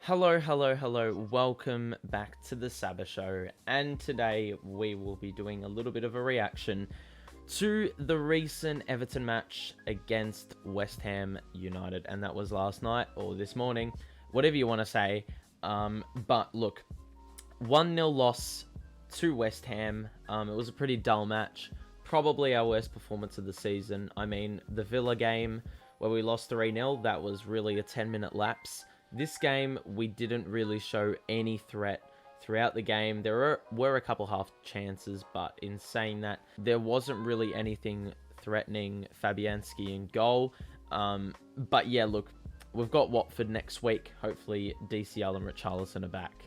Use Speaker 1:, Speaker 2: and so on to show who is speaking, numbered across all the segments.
Speaker 1: Hello, hello, hello. Welcome back to the Saba Show. And today we will be doing a little bit of a reaction to the recent Everton match against West Ham United. And that was last night or this morning, whatever you want to say. But look, 1-0 loss to West Ham. It was a pretty dull match. Probably our worst performance of the season. I mean, the Villa game where we lost 3-0, that was really a 10-minute lapse. This game, we didn't really show any threat throughout the game. There were a couple half chances, but in saying that, there wasn't really anything threatening Fabianski in goal. But yeah, look, we've got Watford next week. Hopefully, DCL and Richarlison are back,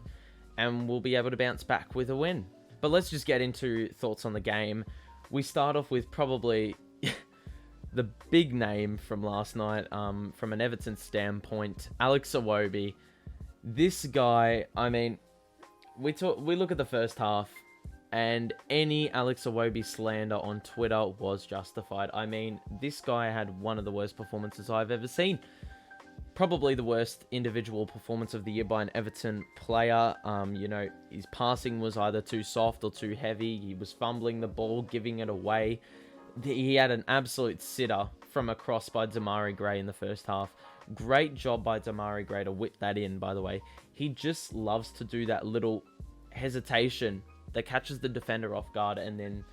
Speaker 1: and we'll be able to bounce back with a win. But let's just get into thoughts on the game. We start off with probably the big name from last night, from an Everton standpoint, Alex Iwobi. This guy, I mean, we look at the first half, and any Alex Iwobi slander on Twitter was justified. I mean, this guy had one of the worst performances I've ever seen. Probably the worst individual performance of the year by an Everton player. His passing was either too soft or too heavy. He was fumbling the ball, giving it away. He had an absolute sitter from a cross by Demarai Gray in the first half. Great job by Demarai Gray to whip that in, by the way. He just loves to do that little hesitation that catches the defender off guard and then,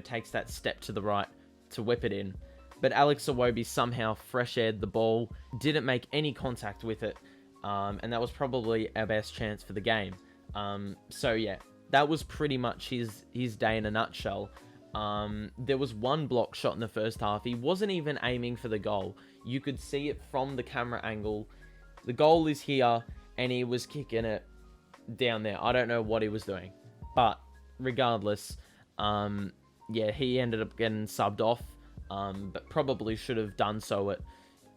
Speaker 1: takes that step to the right to whip it in. But Alex Iwobi somehow fresh-aired the ball, didn't make any contact with it, and that was probably our best chance for the game. So yeah, that was pretty much his day in a nutshell. There was one block shot in the first half. He wasn't even aiming for the goal. You could see it from the camera angle. The goal is here, and he was kicking it down there. I don't know what he was doing, but regardless, he ended up getting subbed off, but probably should have done so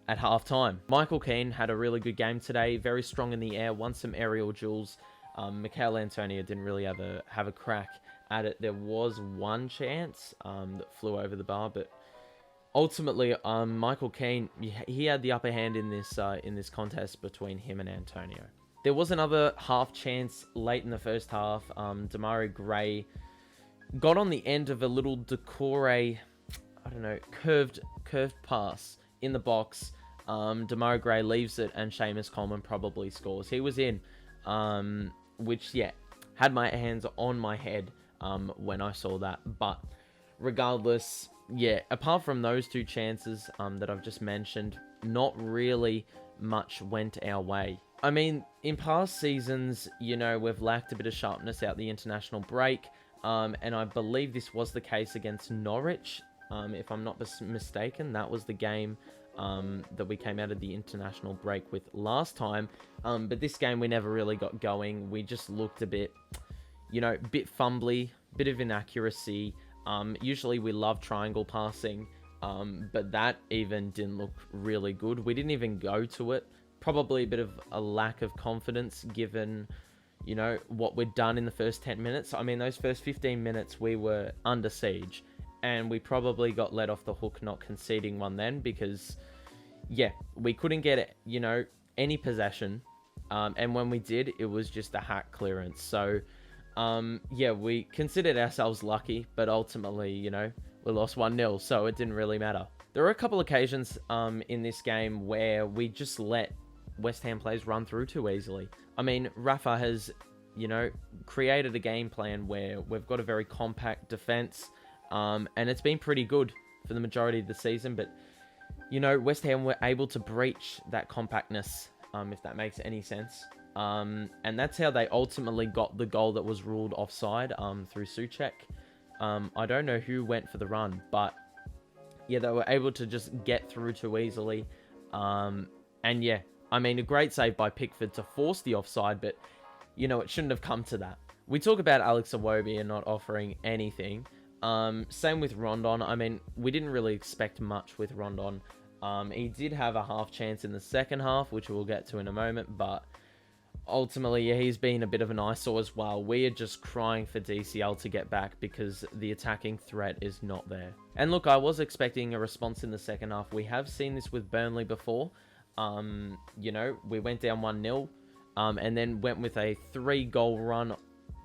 Speaker 1: at half-time. Michael Keane had a really good game today, very strong in the air, won some aerial duels. Mikel Antonio didn't really have a crack at it. There was one chance that flew over the bar, but ultimately, Michael Keane, he had the upper hand in this contest between him and Antonio. There was another half chance late in the first half. Demarai Gray got on the end of a little Decore, curved pass in the box. Demarai Gray leaves it, and Seamus Coleman probably scores. He was in, which, had my hands on my head when I saw that. But regardless, apart from those two chances that I've just mentioned, not really much went our way. I mean, in past seasons, we've lacked a bit of sharpness out the international break, and I believe this was the case against Norwich. If I'm not mistaken, that was the game that we came out of the international break with last time. But this game we never really got going. We just looked a bit, bit fumbly, bit of inaccuracy. Usually we love triangle passing, but that even didn't look really good. We didn't even go to it. Probably a bit of a lack of confidence given, what we'd done in the first 10 minutes. I mean, those first 15 minutes we were under siege. And we probably got let off the hook not conceding one then because, we couldn't get, any possession. And when we did, it was just a hack clearance. So, we considered ourselves lucky, but ultimately, we lost 1-0, so it didn't really matter. There were a couple occasions in this game where we just let West Ham players run through too easily. I mean, Rafa has, created a game plan where we've got a very compact defense. And it's been pretty good for the majority of the season. But, West Ham were able to breach that compactness, if that makes any sense. And that's how they ultimately got the goal that was ruled offside through Souček. I don't know who went for the run, but, they were able to just get through too easily. A great save by Pickford to force the offside, but, it shouldn't have come to that. We talk about Alex Iwobi and not offering anything. Same with Rondon. I mean, we didn't really expect much with Rondon. He did have a half chance in the second half, which we'll get to in a moment, but ultimately, he's been a bit of an eyesore as well. We are just crying for DCL to get back because the attacking threat is not there. And look, I was expecting a response in the second half. We have seen this with Burnley before. We went down 1-0. and then went with a 3-goal run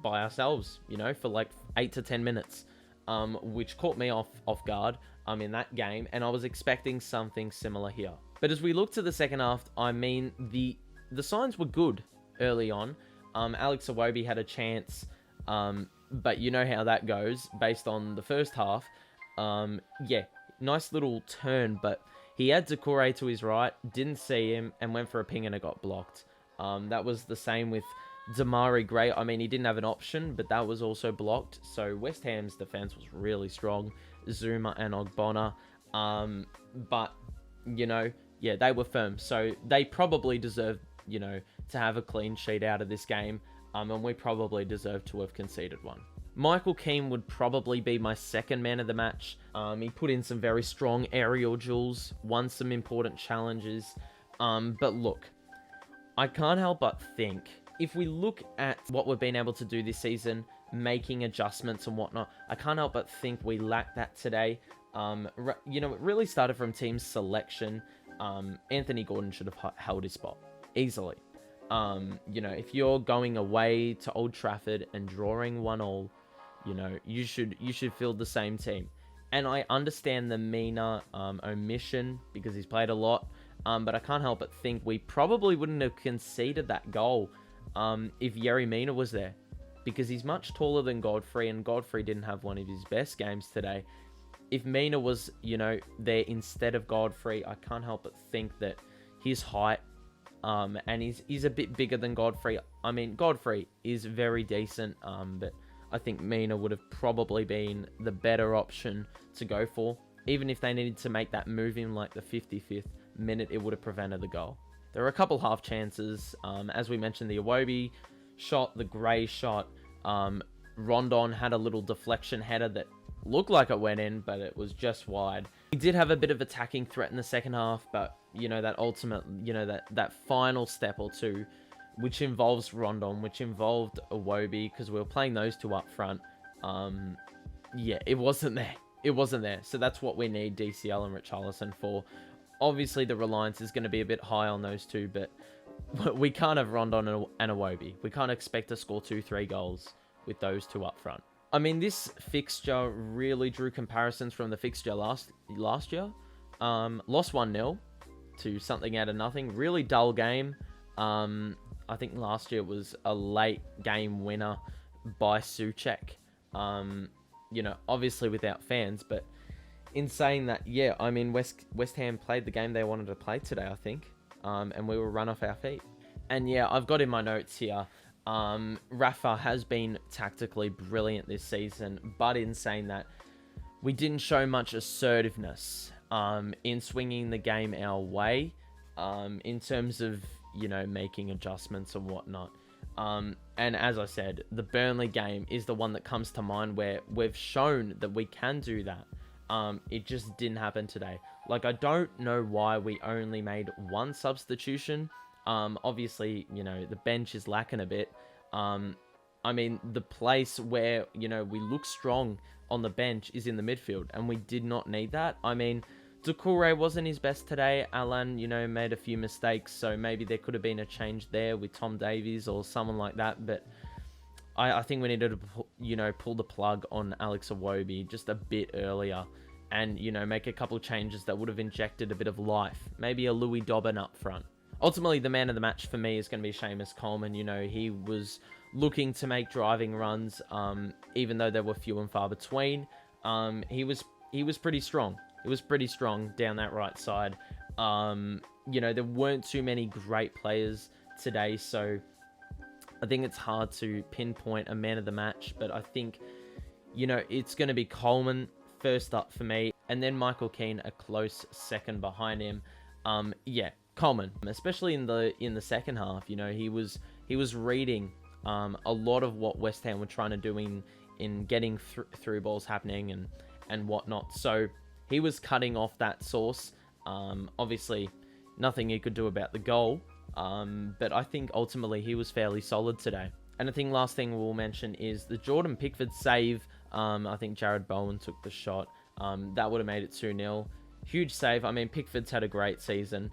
Speaker 1: by ourselves, for like 8 to 10 minutes, which caught me off guard in that game, and I was expecting something similar here. But as we look to the second half, I mean, the signs were good early on. Alex Iwobi had a chance, but you know how that goes based on the first half. Yeah, nice little turn, but he had Doucouré to his right, didn't see him, and went for a ping and it got blocked. That was the same with Damari Gray. I mean, he didn't have an option, but that was also blocked. So West Ham's defense was really strong. Zuma and Ogbonna. But, yeah, they were firm. So they probably deserved, to have a clean sheet out of this game. And we probably deserve to have conceded one. Michael Keane would probably be my second man of the match. He put in some very strong aerial duels, won some important challenges. But look, I can't help but think, if we look at what we've been able to do this season, making adjustments and whatnot, I can't help but think we lack that today. It really started from team selection. Anthony Gordon should have held his spot easily. If you're going away to Old Trafford and drawing 1-1, you should field the same team. And I understand the Mina omission because he's played a lot, but I can't help but think we probably wouldn't have conceded that goal if Yerry Mina was there, because he's much taller than Godfrey, and Godfrey didn't have one of his best games today. If Mina was, there instead of Godfrey, I can't help but think that his height, and he's a bit bigger than Godfrey. I mean, Godfrey is very decent, but I think Mina would have probably been the better option to go for. Even if they needed to make that move in like the 55th minute, it would have prevented the goal. There were a couple half chances. As we mentioned, the Iwobi shot, the Gray shot. Rondon had a little deflection header that looked like it went in, but it was just wide. He did have a bit of attacking threat in the second half, but, that ultimate, that final step or two, which involves Rondon, which involved Iwobi, because we were playing those two up front. Yeah, it wasn't there. It wasn't there. So that's what we need DCL and Richarlison for. Obviously, the reliance is going to be a bit high on those two, but we can't have Rondon and Iwobi. We can't expect to score 2-3 goals with those two up front. I mean, this fixture really drew comparisons from the fixture last year. Lost 1-0 to something out of nothing. Really dull game. I think last year was a late game winner by Souček. Obviously without fans, but in saying that, yeah, I mean, West Ham played the game they wanted to play today, I think. And we were run off our feet. And yeah, I've got in my notes here, Rafa has been tactically brilliant this season, but in saying that, we didn't show much assertiveness in swinging the game our way, in terms of, making adjustments and whatnot. And as I said, the Burnley game is the one that comes to mind where we've shown that we can do that. It just didn't happen today. Like, I don't know why we only made one substitution. Obviously, the bench is lacking a bit. I mean, the place where, we look strong on the bench is in the midfield, and we did not need that. I mean, Doucouré wasn't his best today. Alan, made a few mistakes, so maybe there could have been a change there with Tom Davies or someone like that, but I think we needed to, pull the plug on Alex Iwobi just a bit earlier and, make a couple changes that would have injected a bit of life. Maybe a Louis Dobbin up front. Ultimately, the man of the match for me is going to be Seamus Coleman. He was looking to make driving runs, even though there were few and far between. He was pretty strong. It was pretty strong down that right side. There weren't too many great players today, so I think it's hard to pinpoint a man of the match, but I think, it's going to be Coleman first up for me, and then Michael Keane a close second behind him. Yeah, Coleman, especially in the second half, he was reading a lot of what West Ham were trying to do in getting through balls happening and whatnot. So he was cutting off that source. Obviously, nothing he could do about the goal. But I think ultimately he was fairly solid today. And I think last thing we'll mention is the Jordan Pickford save. I think Jared Bowen took the shot. That would have made it 2-0. Huge save. I mean, Pickford's had a great season.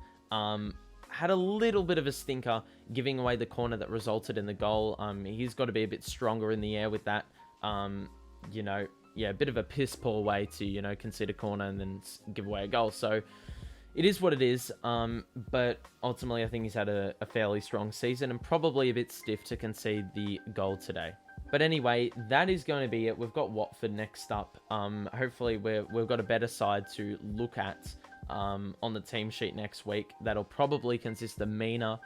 Speaker 1: had a little bit of a stinker, giving away the corner that resulted in the goal. He's got to be a bit stronger in the air with that. You know, yeah, a bit of a piss poor way to, you know, concede a corner and then give away a goal. So it is what it is. But ultimately, I think he's had a fairly strong season and probably a bit stiff to concede the goal today. But anyway, that is going to be it. We've got Watford next up. Hopefully, we've got a better side to look at on the team sheet next week. That'll probably consist of Mina.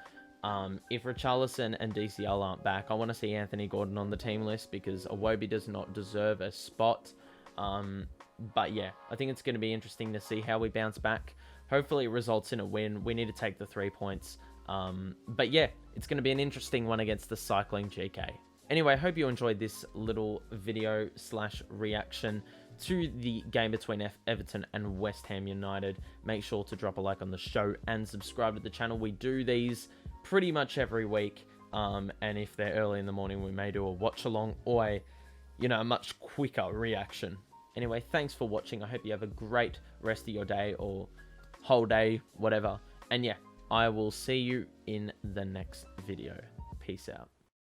Speaker 1: If Richarlison and DCL aren't back, I want to see Anthony Gordon on the team list because Iwobi does not deserve a spot. But yeah, I think it's going to be interesting to see how we bounce back. Hopefully, it results in a win. We need to take the 3 points. But yeah, it's going to be an interesting one against the cycling GK. Anyway, I hope you enjoyed this little video / reaction to the game between Everton and West Ham United. Make sure to drop a like on the show and subscribe to the channel. We do these pretty much every week. And if they're early in the morning, we may do a watch along or a much quicker reaction. Anyway, thanks for watching. I hope you have a great rest of your day or whole day, whatever. And yeah, I will see you in the next video. Peace out.